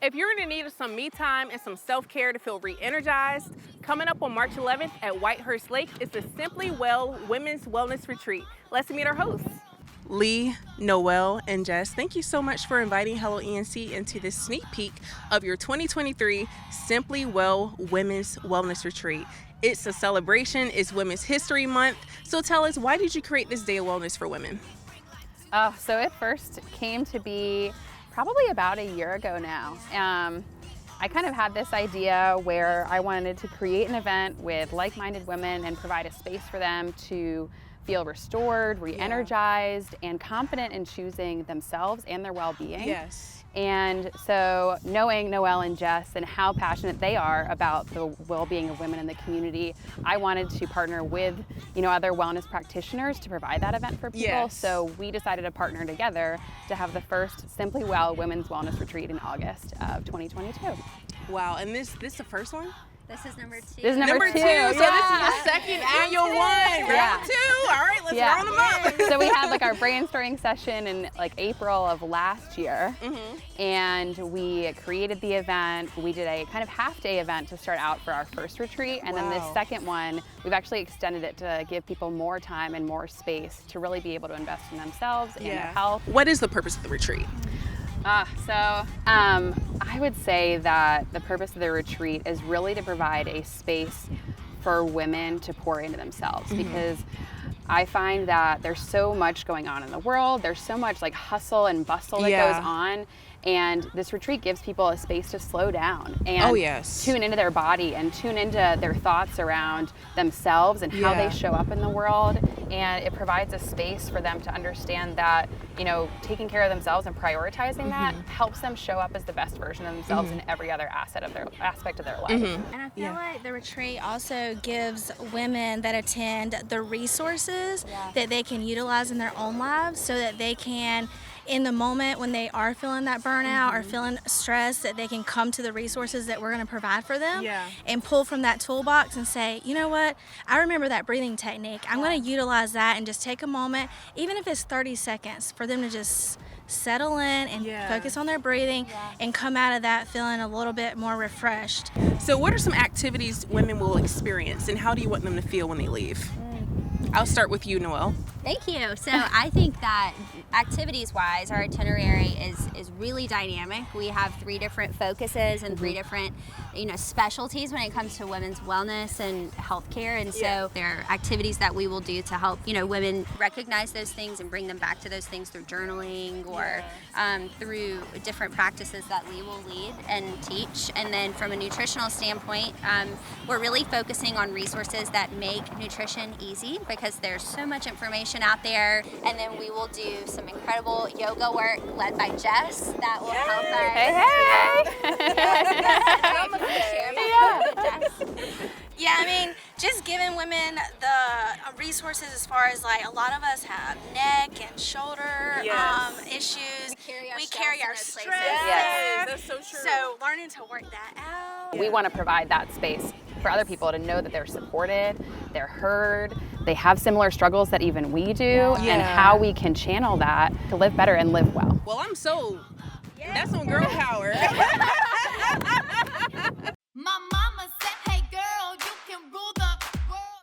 If you're in the need of some me time and some self-care to feel re-energized, coming up on March 11th at Whitehurst Lake is the Simply Well Women's Wellness Retreat. Let's meet our hosts. Lee, Noelle, and Jess, thank you so much for inviting Hello ENC into this sneak peek of your 2023 Simply Well Women's Wellness Retreat. It's a celebration, it's Women's History Month, so tell us, why did you create this Day of Wellness for Women? So it first came to be probably about a year ago now. I kind of had this idea where I wanted to create an event with like-minded women and provide a space for them to feel restored, re-energized, and confident in choosing themselves and their well-being. Yes. And so knowing Noelle and Jess and how passionate they are about the well-being of women in the community, I wanted to partner with, other wellness practitioners to provide that event for people. Yes. So we decided to partner together to have the first Simply Well Women's Wellness Retreat in August of 2022. Wow, and this the first one? This is number 2. This is number two. So this is the second annual one. Round 2. All right, let's round them up. So we had our brainstorming session in April of last year, and we created the event. We did a kind of half-day event to start out for our first retreat, and then this second one, we've actually extended it to give people more time and more space to really be able to invest in themselves and their health. What is the purpose of the retreat? I would say that the purpose of the retreat is really to provide a space for women to pour into themselves, because I find that there's so much going on in the world. There's so much hustle and bustle that goes on. And this retreat gives people a space to slow down and tune into their body and tune into their thoughts around themselves and how they show up in the world. And it provides a space for them to understand that, taking care of themselves and prioritizing that helps them show up as the best version of themselves in every other aspect of their life. And I feel like the retreat also gives women that attend the resources that they can utilize in their own lives, so that they can, in the moment when they are feeling that burnout or feeling stressed, that they can come to the resources that we're going to provide for them and pull from that toolbox and say, you know what, I remember that breathing technique. I'm going to utilize that and just take a moment, even if it's 30 seconds, for them to just settle in and focus on their breathing and come out of that feeling a little bit more refreshed. So what are some activities women will experience, and how do you want them to feel when they leave? I'll start with you, Noelle. Thank you. So I think that activities-wise, our itinerary is really dynamic. We have 3 different focuses and 3 different, specialties when it comes to women's wellness and healthcare. And so there are activities that we will do to help, women recognize those things and bring them back to those things through journaling or through different practices that Lee will lead and teach. And then from a nutritional standpoint, we're really focusing on resources that make nutrition easy, because there's so much information out there. And then we will do some incredible yoga work led by Jess that will help us. Just giving women the resources as far as a lot of us have neck and shoulder issues. We carry our stress. That's so true. So learning to work that out. We want to provide that space for other people to know that they're supported, they're heard, they have similar struggles that even we do, and how we can channel that to live better and live well. Well, that's some girl power.